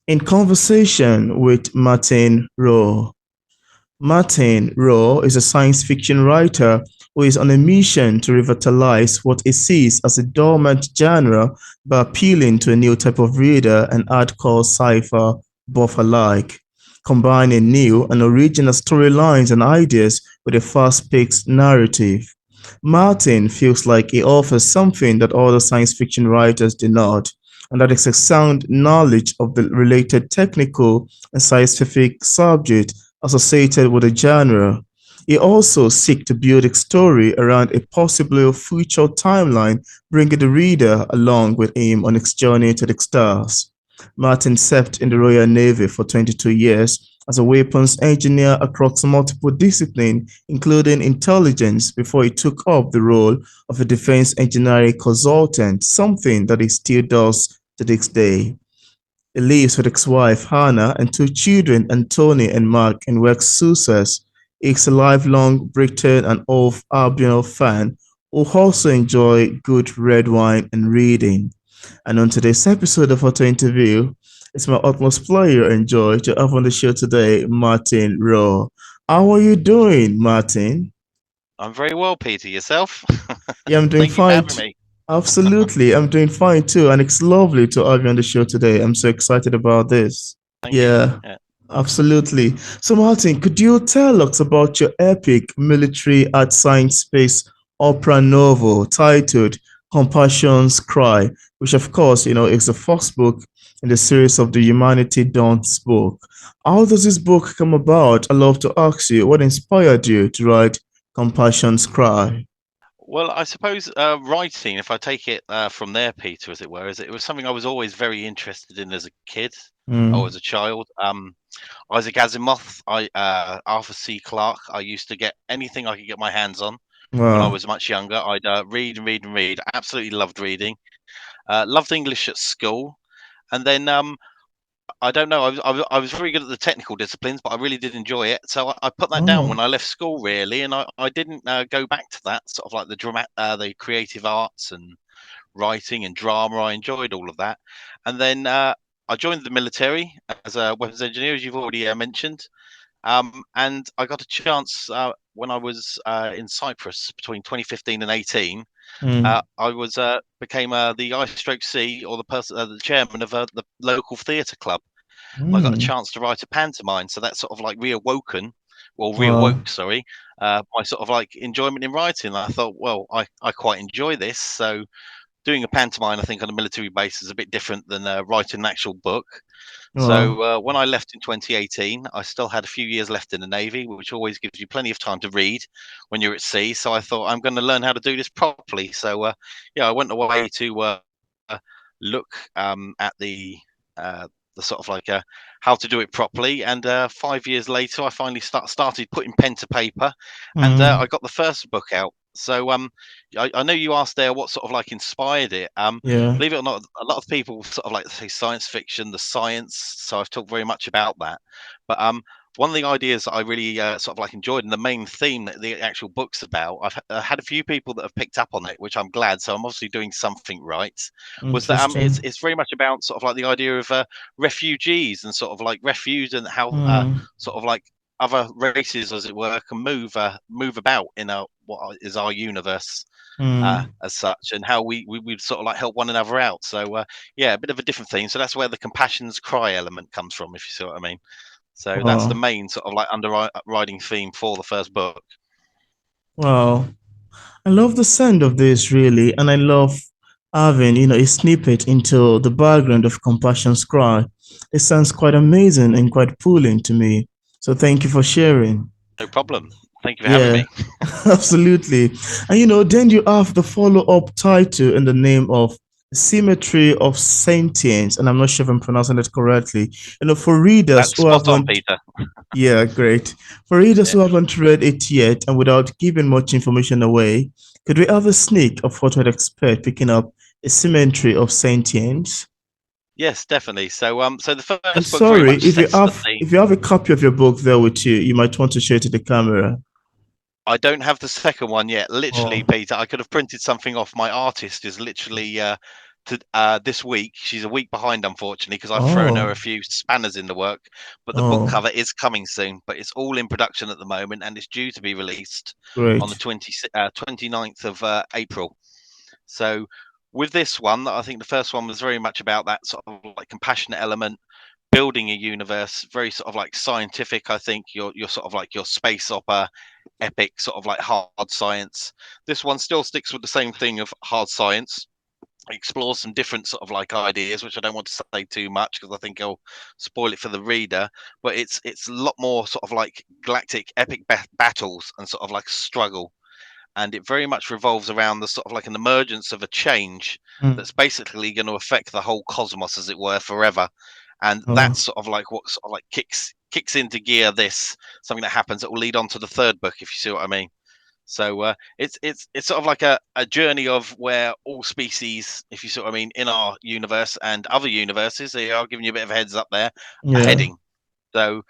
In conversation with Martin Rowe. Martin Rowe is a science fiction writer who is on a mission to revitalize what he sees as a dormant genre by appealing to a new type of reader and hardcore sci-fi buff alike, combining new and original storylines and ideas with a fast-paced narrative. Martin feels like he offers something that other science fiction writers do not, and that is a sound knowledge of the related technical and scientific subject associated with the genre. He also seeks to build a story around a possible future timeline, bringing the reader along with him on its journey to the stars. Martin served in the Royal Navy for 22 years as a weapons engineer across multiple disciplines, including intelligence, before he took up the role of a defense engineering consultant, something that he still does to this day. He lives with ex-wife Hannah and two children, Anthony and Mark, in West Sussex. He is a lifelong Brighton and Hove Albion fan who also enjoy good red wine and reading. And on today's episode of Auto Interview, it's my utmost pleasure and joy to have on the show today Martin Rowe. How are you doing, Martin? I'm very well, Peter. Yourself? Yeah, I'm doing Thank you for fine. having me. Absolutely, I'm doing fine too, and it's lovely to have you on the show today. I'm so excited about this. Thank you. Yeah, Yeah. absolutely. So, Martin, could you tell us about your epic military art science space opera novel titled Compassion's Cry, which, of course, is the first book in the series of the Humanity Dawns book. How does this book come about? I love to ask you, what inspired you to write Compassion's Cry? Well, I suppose writing, if I take it from there, Peter, as it were, is it was something I was always very interested in as a kid or Mm, as a child. Isaac Asimov, Arthur C. Clarke. I used to get anything I could get my hands on when I wow. was much younger. I'd read and read and read. I absolutely loved reading. Loved English at school, and then I don't know. I was very good at the technical disciplines, but I really did enjoy it. So I put that down Oh, when I left school, really, and I didn't go back to that sort of like the creative arts and writing and drama. I enjoyed all of that, and then I joined the military as a weapons engineer, as you've already mentioned. And I got a chance when I was in Cyprus between 2015 and 18. mm, I was became the I/C or the chairman of the local theatre club, and I got a mm, chance to write a pantomime. So that sort of like wow. reawoke, sorry, my sort of like enjoyment in writing. And I thought, well, I quite enjoy this. So doing a pantomime, I think, on a military base is a bit different than writing an actual book. Wow. So when I left in 2018, I still had a few years left in the Navy, which always gives you plenty of time to read when you're at sea. So I thought I'm going to learn how to do this properly. So yeah, I went away to uh, look at the sort of like how to do it properly. And 5 years later, I finally started putting pen to paper, and Mm, I got the first book out. So I know you asked there what sort of like inspired it. yeah. Believe it or not, a lot of people sort of like to say science fiction, the science. So I've talked very much about that. But one of the ideas that I really sort of like enjoyed, and the main theme that the actual book's about, I've had a few people that have picked up on it, which I'm glad. So I'm obviously doing something right. Was that Interesting. it's very much about sort of like the idea of refugees and sort of like refuge and how Mm, sort of like other races, as it were, can move about in what is our universe mm, as such, and how we sort of like help one another out. So yeah, a bit of a different theme. So that's where the compassion's cry element comes from, if you see what I mean. So that's the wow. main sort of like underriding theme for the first book. Wow. I love the sound of this really, and I love having, a snippet into the background of Compassion's Cry. It sounds quite amazing and quite pulling to me. So thank you for sharing. No problem. Thank you for having Yeah, me. absolutely. And then you have the follow-up title in the name of Symmetry of Sentience, and I'm not sure if I'm pronouncing it correctly. For readers That's who spot on, haven't, Peter. yeah, great. For readers Yeah. who haven't read it yet, and without giving much information away, could we have a sneak of what we'd expect picking up a Symmetry of Sentience? Yes, definitely. So the And first book very sorry, much sets the theme. if you have a copy of your book there with you, you might want to show it to the camera. I don't have the second one yet. Literally, Oh, Peter, I could have printed something off. My artist is literally to this week. She's a week behind, unfortunately, because I've thrown her Oh, a few spanners in the work. But the book oh, cover is coming soon. But it's all in production at the moment, and it's due to be released on the great. 29th of April. So with this one, I think the first one was very much about that sort of like compassionate element, building a universe, very sort of like scientific. I think your sort of like your space opera, epic sort of like hard science. This one still sticks with the same thing of hard science, explores some different sort of like ideas, which I don't want to say too much because I think I'll spoil it for the reader. But it's a lot more sort of like galactic epic battles and sort of like struggle, and it very much revolves around the sort of like an emergence of a change Mm. that's basically going to affect the whole cosmos, as it were, forever. And Oh, that's sort of like what sort of like kicks into gear this something that happens that will lead on to the third book, if you see what I mean. So it's sort of like a journey of where all species, if you see what I mean, in our universe and other universes, they are giving you a bit of a heads up there, are yeah. heading. So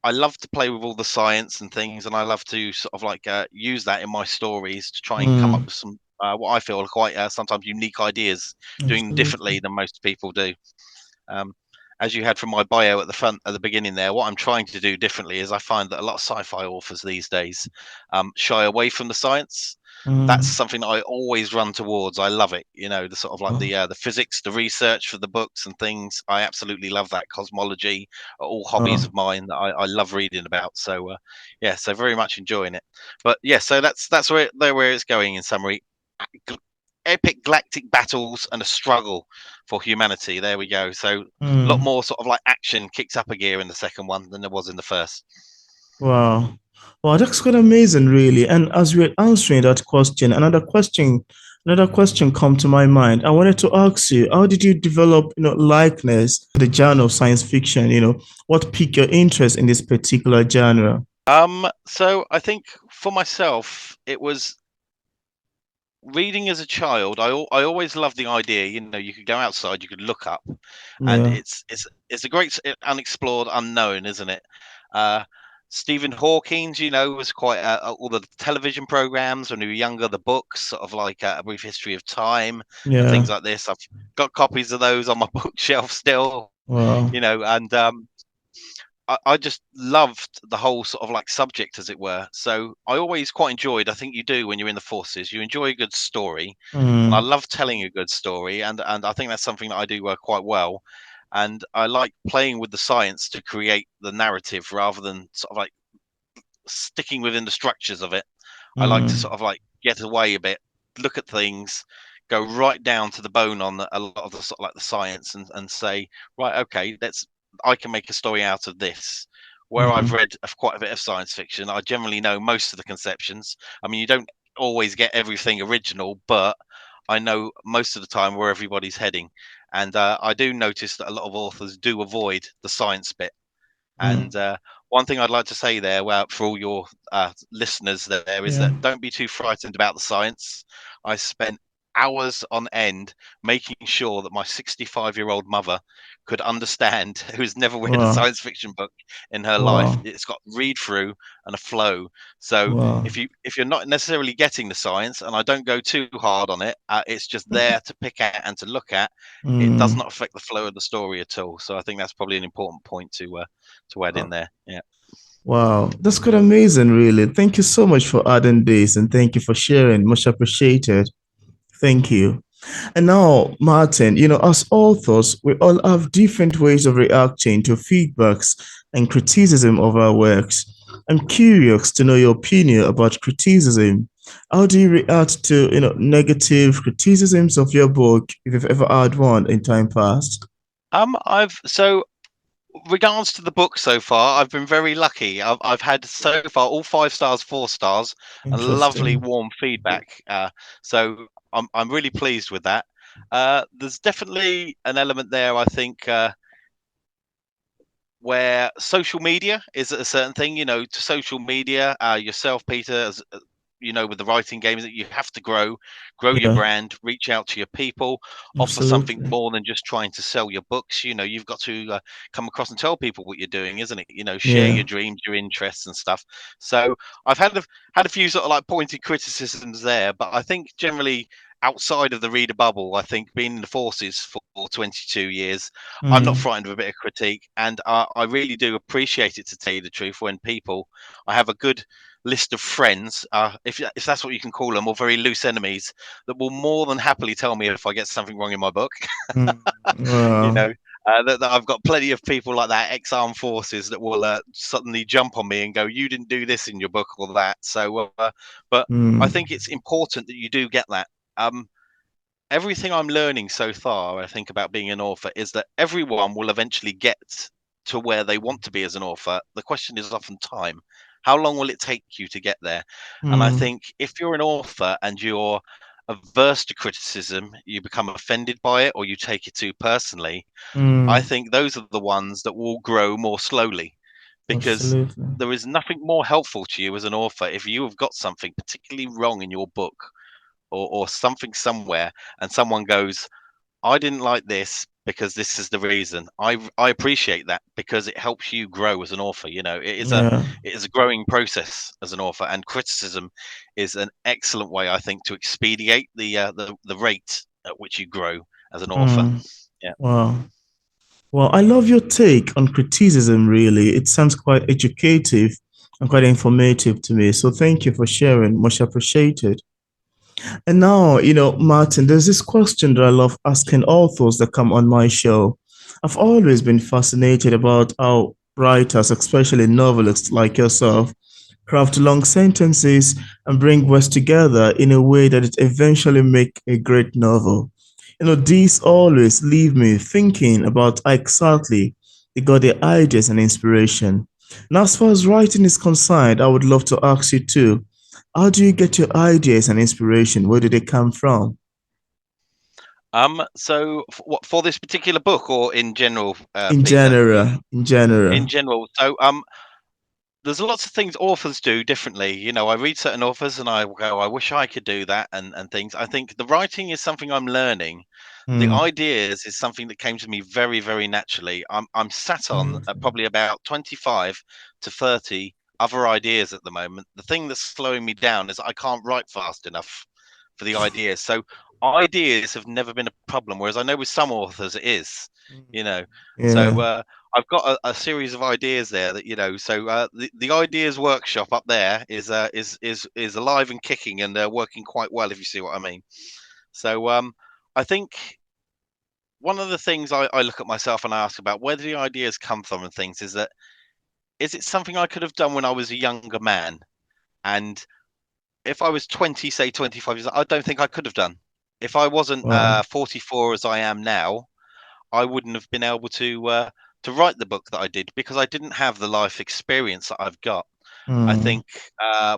I love to play with all the science and things, and I love to sort of like use that in my stories to try and come up Mm, with some what I feel are quite sometimes unique ideas, doing them differently absolutely. than most people do. Um, as you had from my bio at the front at the beginning there, what I'm trying to do differently is I find that a lot of sci-fi authors these days shy away from the science. That's Mm, something that I always run towards. I love it. You know, the sort of like oh, the physics, the research for the books and things. I absolutely love that. Cosmology are all hobbies oh, of mine that I love reading about. So yeah, so very much enjoying it. But yeah, so that's where it's going in summary. Epic galactic battles and a struggle for humanity. There we go. So a lot mm. more sort of like action kicks up a gear in the second one than there was in the first. Wow. Wow, that's quite amazing, really. And as we're answering that question, another question come to my mind. I wanted to ask you, how did you develop, likeness to the genre of science fiction? What piqued your interest in this particular genre? So I think for myself, it was reading as a child. I always loved the idea. You know, you could go outside, you could look up, and Yeah, it's a great unexplored unknown, isn't it? Uh, Stephen Hawking's, you know, was quite all the television programs when we were younger, the books, sort of like a brief history of time and things yeah. like this. I've got copies of those on my bookshelf still, Wow. you know, and I just loved the whole sort of like subject, as it were. So I always quite enjoyed. I think you do when you're in the forces. You enjoy a good story, and I Mm, love telling a good story, and I think that's something that I do quite well. And I like playing with the science to create the narrative rather than sort of like sticking within the structures of it. I like to mm, sort of like get away a bit, look at things, go right down to the bone on a lot of the sort of like the science, and say, right, okay, I can make a story out of this. Where I've mm, read quite a bit of science fiction, I generally know most of the conceptions. I mean, you don't always get everything original, but I know most of the time where everybody's heading. And I do notice that a lot of authors do avoid the science bit. mm. And one thing I'd like to say there, well, for all your listeners there, is Yeah. that don't be too frightened about the science. I spent hours on end making sure that my 65-year-old mother could understand, who's never read a Wow. science fiction book in her life. Wow. It's got read through and a flow. So Wow. if you're not necessarily getting the science, and I don't go too hard on it, it's just there to pick at and to look at. It does Mm. not affect the flow of the story at all. So I think that's probably an important point to add in there. Yeah. Wow, that's quite amazing, really. Thank you so much for adding this and thank you for sharing. Much appreciated. Thank you. And now, Martin, as authors, we all have different ways of reacting to feedbacks and criticism of our works. I'm curious to know your opinion about criticism. How do you react to, negative criticisms of your book, if you've ever had one in time past? I've so regards to the book so far, I've been very lucky. I've had so far all 5 stars, 4 stars, and lovely Interesting. warm feedback. So I'm really pleased with that. There's definitely an element there, I think, where social media is a certain thing. You know, to social media, yourself, Peter, as you know, with the writing games, that you have to grow your Yeah, brand, reach out to your people, offer something absolutely. more than just trying to sell your books. You know, you've got to come across and tell people what you're doing, isn't it? You know, share your Yeah. dreams, your interests, and stuff. So I've had a few sort of like pointed criticisms there, but I think generally outside of the reader bubble, I think being in the forces for 22 years, I'm not Mm, frightened of a bit of critique, and I really do appreciate it, to tell you the truth, when people, I have a good list of friends, if that's what you can call them, or very loose enemies, that will more than happily tell me if I get something wrong in my book. mm, you wow. know, that I've got plenty of people like that, ex-armed forces, that will suddenly jump on me and go, "You didn't do this in your book or that." So, but I Mm, think it's important that you do get that. Um, Everything I'm learning so far, I think, about being an author is that everyone will eventually get to where they want to be as an author. The question is often time. How long will it take you to get there? And I mm, think if you're an author and you're averse to criticism, you become offended by it, or you take it too personally, I mm, think those are the ones that will grow more slowly, because absolutely. there is nothing more helpful to you as an author if you have got something particularly wrong in your book, or something somewhere, and someone goes, "I didn't like this because this is the reason." I appreciate that, because it helps you grow as an author. Yeah. It is a growing process as an author, and criticism is an excellent way, I think, to expedite the rate at which you grow as an author. Mm, Yeah. wow. Well, I love your take on criticism, really. It sounds quite educative and quite informative to me. So thank you for sharing. Much appreciated. And now, Martin, there's this question that I love asking authors that come on my show. I've always been fascinated about how writers, especially novelists like yourself, craft long sentences and bring words together in a way that it eventually make a great novel. These always leave me thinking about how exactly they got their ideas and inspiration. And as far as writing is concerned, I would love to ask you too, how do you get your ideas and inspiration? Where do they come from? So for this particular book, or in general, In Peter? general, in In general. general. So, there's lots of things authors do differently. I read certain authors and I go, "I wish I could do that," and things. I think the writing is something I'm learning. The Mm, ideas is something that came to me very, very naturally. I'm sat on mm, probably about 25 to 30 other ideas at the moment. The thing that's slowing me down is I can't write fast enough for the ideas. So ideas have never been a problem, whereas I know with some authors it is. You know, so yeah. I've got a series of ideas there that, So the ideas workshop up there is alive and kicking, and working quite well, if you see what I mean. So I think one of the things I look at myself and I ask about where do the ideas come from and things, is that, is it something I could have done when I was a younger man? And if I was 20, say 25 years, I don't think I could have done. If I wasn't Wow. 44 as I am now, I wouldn't have been able to write the book that I did, because I didn't have the life experience that I've got. I Mm, think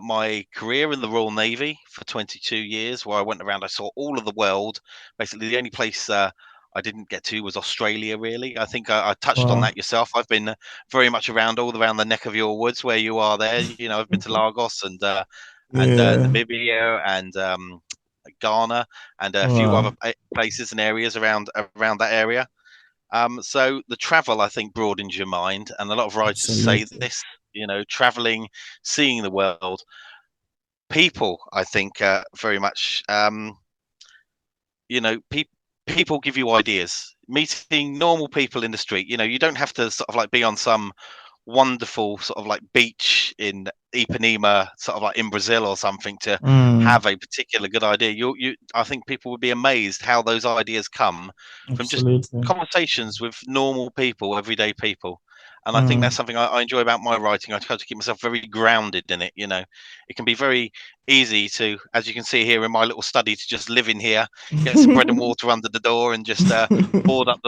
my career in the Royal Navy for 22 years, where I went around, I saw all of the world. Basically, the only place I didn't get to was Australia. Really, I think I touched on wow. that yourself. I've been very much around all around the neck of your woods where you are there. I've been to Lagos and Yeah. Namibia and Ghana and a few other Wow. places and areas around that area. So the travel, I think, broadens your mind, and a lot of writers say Absolutely. this. Traveling, seeing the world, people. I think very much. People give you ideas. Meeting normal people in the street. You don't have to sort of like be on some wonderful sort of like beach in Ipanema, sort of like in Brazil or something, to Mm, have a particular good idea. I think people would be amazed how those ideas come from just absolutely. conversations with normal people, everyday people. And I think that's Mm. something I enjoy about my writing. I try to keep myself very grounded in it. It can be very easy to, as you can see here in my little study, to just live in here, get some bread and water under the door, and just board up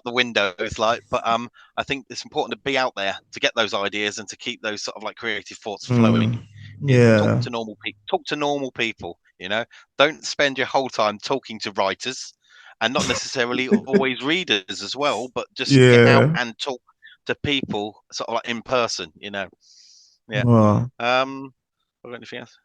the windows, like. But I think it's important to be out there to get those ideas and to keep those sort of like creative thoughts flowing. Mm, Is talk yeah. to normal people. Talk to normal people. Don't spend your whole time talking to writers, and not necessarily always readers as well. But just get out Yeah. and talk to people, sort of like in person. Yeah. Wow. Got anything else?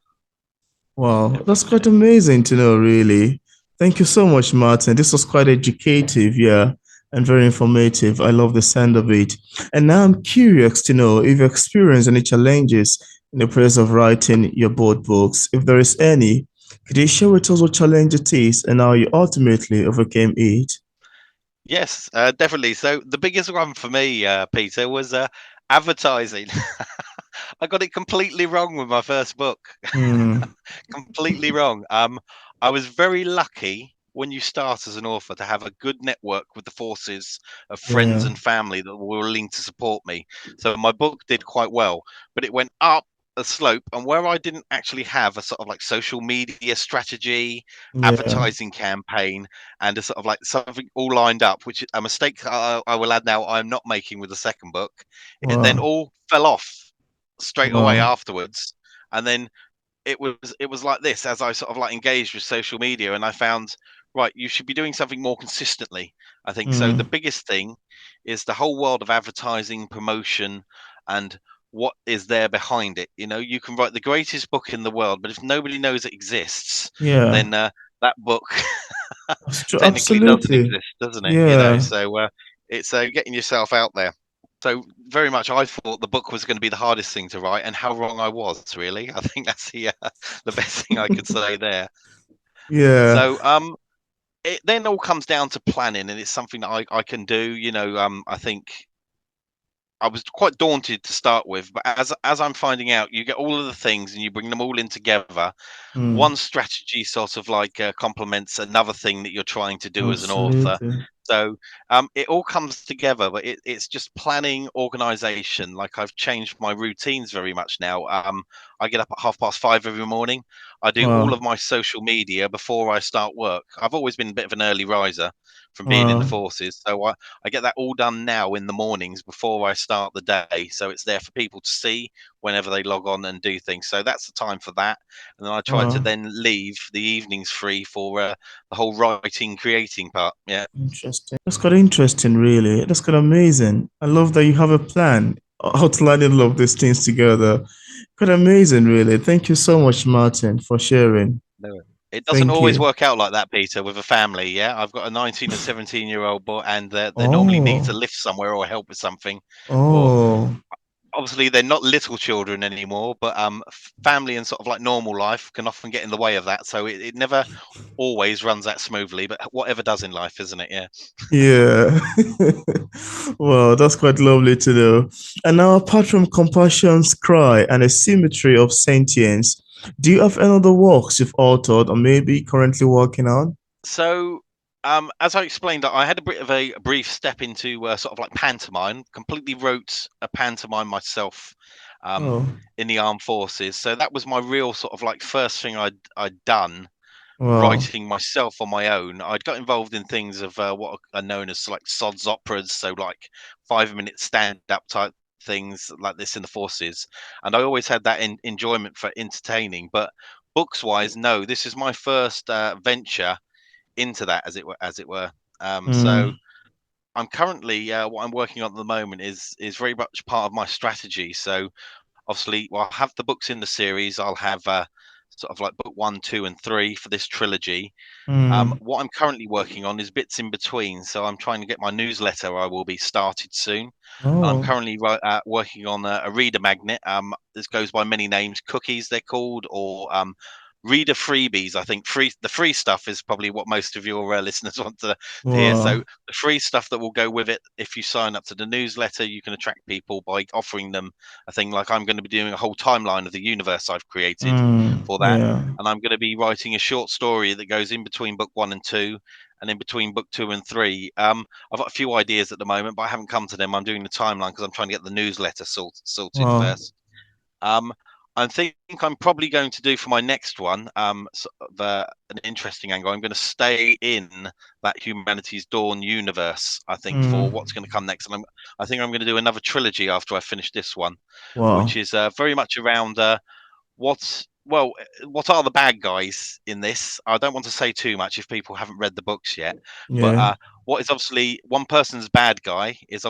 Wow. Yeah, That's Peter. quite amazing to know, really. Thank you so much, Martin. This was quite educative, yeah, and very informative. I love the sound of it. And now I'm curious to know if you experience any challenges in the process of writing your board books, if there is any. Could you share with us what challenge it is and how you ultimately overcame it? Yes, definitely. So the biggest one for me, Peter, was advertising. I got it completely wrong with my first book. Hmm. Completely wrong. I was very lucky when you start as an author to have a good network with the forces of friends Yeah. and family that were willing to support me. So my book did quite well, but it went up a slope, and where I didn't actually have a sort of like social media strategy, Yeah. advertising campaign, and a sort of like something all lined up, which is a mistake I will add now I'm not making with the second book. It then Wow. all fell off straight away Wow. afterwards, and then it was like this as I sort of like engaged with social media, and I found, right, you should be doing something more consistently. I think so. The Hmm. biggest thing is the whole world of advertising, promotion, and what is there behind it. You can write the greatest book in the world, but if nobody knows it exists, Yeah. then that book That's true. technically doesn't Absolutely. exist, doesn't it? Yeah. So it's getting yourself out there. So very much, I thought the book was going to be the hardest thing to write, and how wrong I was. Really, I think that's the the best thing I could say there. Yeah. So it then all comes down to planning, and it's something that I can do. I think I was quite daunted to start with, but as I'm finding out, you get all of the things and you bring them all in together. Hmm. One strategy sort of like complements another thing that you're trying to do as an author. Absolutely. So it all comes together, but it's just planning, organization. Like, I've changed my routines very much now. I get up at 5:30 every morning. I do all of Wow. my social media before I start work. I've always been a bit of an early riser from being in the Wow. forces. So I get that all done now in the mornings before I start the day. So it's there for people to see whenever they log on and do things. So that's the time for that. And then I try to Wow. then leave the evenings free for the whole writing, creating part. Yeah. Interesting. That's quite interesting, really. That's quite amazing. I love that you have a plan outlining all of these things together. Quite amazing, really. Thank you so much, Martin, for sharing. No, it doesn't Thank always you. work out like that, Peter, with a family. Yeah, I've got a 19 and 17-year-old boy, and they normally need to Oh, lift somewhere or help with something. Or oh, obviously they're not little children anymore, but family and sort of like normal life can often get in the way of that. So it never always runs that smoothly, but whatever does in life, isn't it? Yeah. yeah. Well, that's quite lovely to know. And now, apart from Compassion's Cry and a symmetry of sentience, do you have any other works you've authored or maybe currently working on? So, as I explained, I had a bit of a brief step into sort of like pantomime. Completely wrote a pantomime myself um, Oh, in the armed forces. So that was my real sort of like first thing I'd done, wow. writing myself on my own. I'd got involved in things of what are known as like sods operas, so like 5-minute stand-up type things like this in the forces, and I always had that enjoyment for entertaining. But books wise, no, this is my first venture into that, as it were. So Mm, I'm currently what I'm working on at the moment is very much part of my strategy. So obviously, well, I'll have the books in the series. I'll have sort of like book one, two, and three for this trilogy. mm. What I'm currently working on is bits in between. So I'm trying to get my newsletter. I will be started soon, and I'm Oh, currently working on a reader magnet. This goes by many names. Cookies, they're called, or reader freebies. I think the free stuff is probably what most of your listeners want to hear. So wow. the free stuff that will go with it, if you sign up to the newsletter, you can attract people by offering them a thing. Like, I'm going to be doing a whole timeline of the universe I've created Mm, for that, yeah. and I'm going to be writing a short story that goes in between book one and two, and in between book two and three. I've got a few ideas at the moment, but I haven't come to them. I'm doing the timeline because I'm trying to get the newsletter sorted Wow. first. Um, I think I'm probably going to do for my next one sort of, an interesting angle. I'm going to stay in that humanity's dawn universe, I think, for what's going to Mm, come next. And I think I'm going to do another trilogy after I finish this one, which wow. is very much around what are the bad guys in this? I don't want to say too much if people haven't read the books yet, but Yeah, what is obviously one person's bad guy is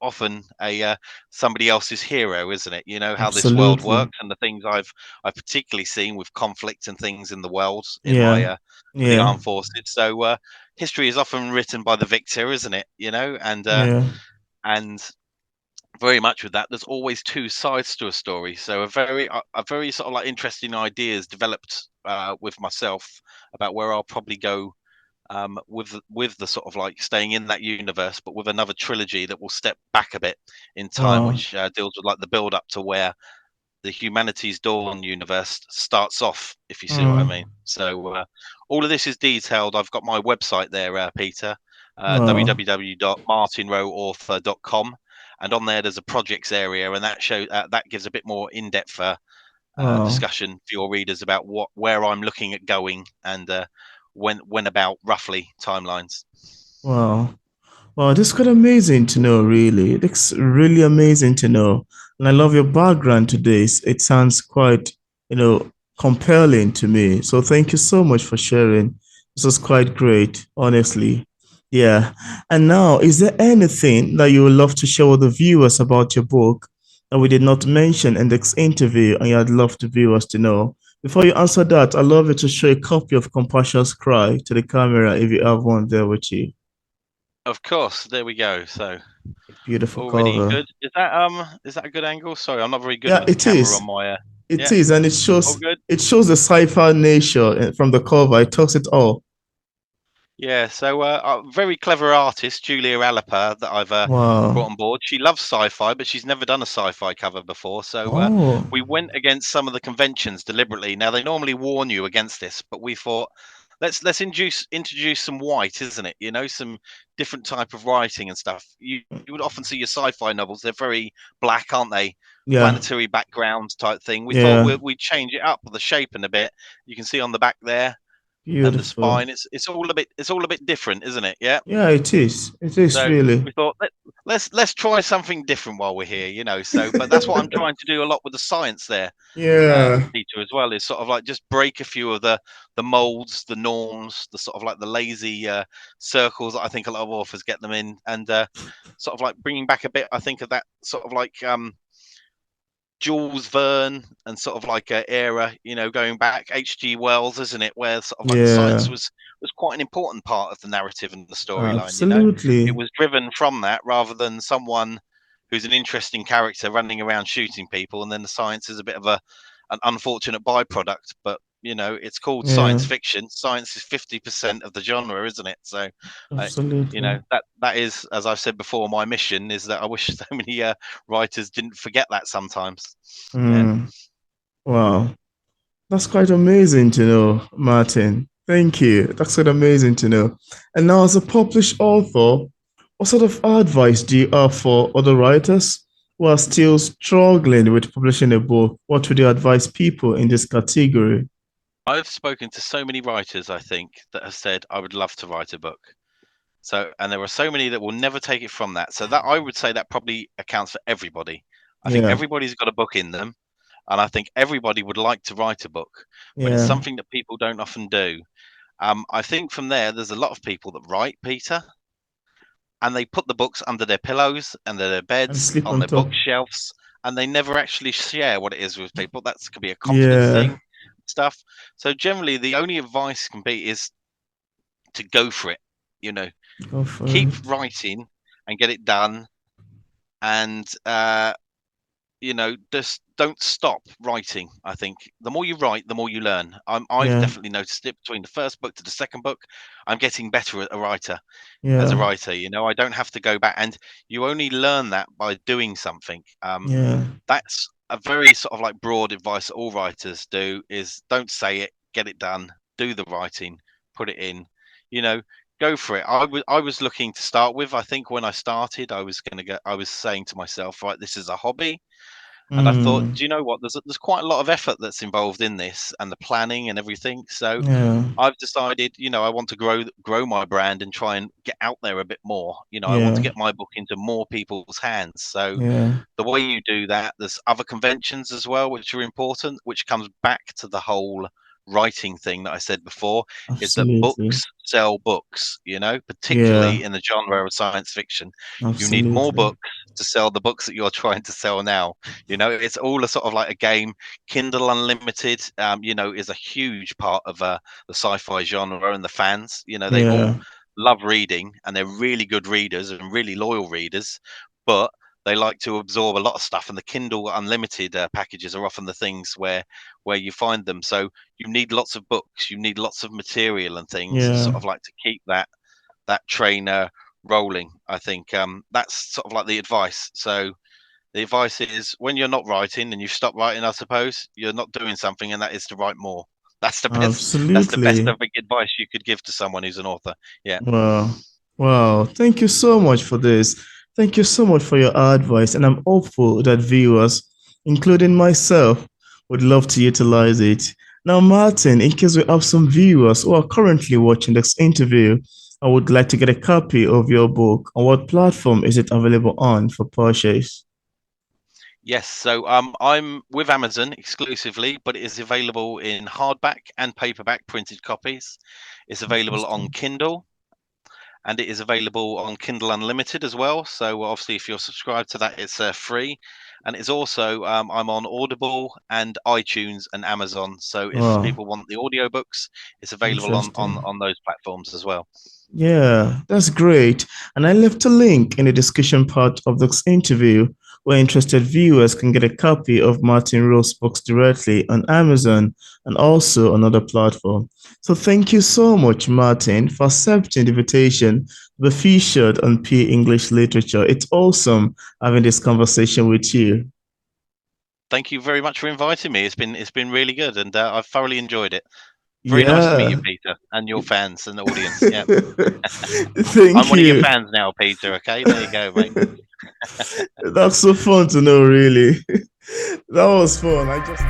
often a somebody else's hero, isn't it? You know how this world absolutely. works, and the things I've particularly seen with conflict and things in the world in my Yeah, for the yeah, armed forces. So history is often written by the victor, isn't it? And yeah. and very much with that, there's always two sides to a story. So a very sort of like interesting ideas developed with myself about where I'll probably go with the sort of like staying in that universe, but with another trilogy that will step back a bit in time, Wow. which deals with like the build up to where the Humanities Dawn universe starts off, if you see what I mean. Mm. So all of this is detailed. I've got my website there, Peter, Wow. www.martinroweauthor.com, and on there there's a projects area, and that gives a bit more in-depth Wow. discussion for your readers about where I'm looking at going and when about roughly timelines. Wow. Wow, this is quite amazing to know, really. It's really amazing to know. And I love your background to this. It sounds quite, compelling to me. So thank you so much for sharing. This was quite great, honestly. Yeah. And now, is there anything that you would love to share with the viewers about your book that we did not mention in this interview and you'd love the viewers to know? Before you answer that, I'd love you to show a copy of Compassion's Cry to the camera if you have one there with you. Of course, there we go. So Beautiful already cover. good. Is that a good angle? Sorry, I'm not very good Yeah, with the it camera is. on my. It Yeah, is, and all good. it shows the sci-fi nature from the cover. It talks it all. Yeah, so a very clever artist, Julia Alliper, that I've brought Wow. on board. She loves sci-fi, but she's never done a sci-fi cover before. So Oh, we went against some of the conventions deliberately. Now they normally warn you against this, but we thought let's introduce some white, isn't it? You know, some different type of writing and stuff. You would often see your sci-fi novels; they're very black, aren't they? yeah, Planetary backgrounds type thing. We thought yeah. we'd change it up, the shaping a bit. You can see on the back there and the Beautiful. spine. It's all a bit different, isn't it? Yeah. Yeah, it is. It is So really. we thought let's try something different while we're here, you know. So, but that's what I'm trying to do a lot with the science there, Yeah. Peter, as well. Is sort of like just break a few of the molds, the norms, the sort of like the lazy circles that I think a lot of authors get them in, and sort of like bringing back a bit. I think of that sort of like Jules Verne and sort of like a era, you know, going back H.G. Wells, isn't it? Where sort of like the science Yeah. was quite an important part of the narrative and the storyline. You know, it Absolutely. was driven from that rather than someone who's an interesting character running around shooting people, and then the science is a bit of an unfortunate byproduct. But you know, it's called Yeah. science fiction. Science is 50% of the genre, isn't it? So, I, you Absolutely. know, that is, as I've said before, my mission is that I wish so many writers didn't forget that sometimes. Yeah. Mm. Wow. That's quite amazing to know, Martin. Thank you. That's quite amazing to know. And now, as a published author, what sort of advice do you have for other writers who are still struggling with publishing a book? What would you advise people in this category? I've spoken to so many writers, I think, that have said, I would love to write a book. So, and there are so many that will never take it from that. So that I would say that probably accounts for everybody. I think Yeah, everybody's got a book in them, and I think everybody would like to write a book, but it's yeah. something that people don't often do. I think from there's a lot of people that write, Peter, and they put the books under their pillows, under their And beds, sleep on on their top. bookshelves, and they never actually share what it is with people. That could be a confidence Yeah, thing, stuff. So generally, the only advice can be is to go for it. You know, go for keep it. writing and get it done, and you know, just don't stop writing. I think the more you write, the more you learn. I've Yeah, definitely noticed it between the first book to the second book. I'm getting better at a writer as a yeah, writer. You know, I don't have to go back, and you only learn that by doing something. yeah, That's a very sort of like broad advice that all writers do: is don't say it, get it done, do the writing, put it in. You know, go for it. I was looking to start with. I think when I started, I was going to go. I was saying to myself, right, this is a hobby. And I thought, mm, do you know what? There's quite a lot of effort that's involved in this and the planning and everything. So yeah, I've decided, you know, I want to grow my brand and try and get out there a bit more. You know, I want to yeah, get my book into more people's hands. So yeah. the way you do that, there's other conventions as well, which are important, which comes back to the whole writing thing that I said before, is that Absolutely. books sell books, you know, Yeah, particularly in the genre of science fiction. You need more absolutely. books to sell the books that you're trying to sell now. You know, it's all a sort of like a game. Kindle Unlimited, you know, is a huge part of the sci-fi genre and the fans. You know, they all Yeah, love reading and they're really good readers and really loyal readers, but they like to absorb a lot of stuff, and the Kindle Unlimited packages are often the things where you find them. So you need lots of books, you need lots of material and things, Yeah. sort of like to keep that train rolling. I think that's sort of like the advice. So the advice is, when you're not writing and you stop writing, I suppose you're not doing something, and that is to write more. That's the best. That's the best Absolutely. of advice you could give to someone who's an author. Yeah. Wow. Wow. Thank you so much for this. Thank you so much for your advice. And I'm hopeful that viewers, including myself, would love to utilize it. Now, Martin, in case we have some viewers who are currently watching this interview, I would like to get a copy of your book. On what platform is it available on for purchase? Yes. So I'm with Amazon exclusively, but it is available in hardback and paperback printed copies. It's available on Interesting. Kindle, and it is available on Kindle Unlimited as well. So obviously, if you're subscribed to that, it's free. And it's also I'm on Audible and iTunes and Amazon. So if Wow. people want the audiobooks, it's available on Interesting. those platforms as well. Yeah, that's great. And I left a link in the discussion part of this interview where interested viewers can get a copy of Martin Rowe's books directly on Amazon and also on other platform. So thank you so much, Martin, for accepting the invitation to be featured on P English Literature. It's awesome having this conversation with you. Thank you very much for inviting me. It's been really good, and I've thoroughly enjoyed it. Very nice to meet you, Yeah. Peter, and your fans and the audience. Yeah, I'm Thank one of your you. fans now, Peter. Okay, there you go, mate. That's so fun to know, really. That was fun. I just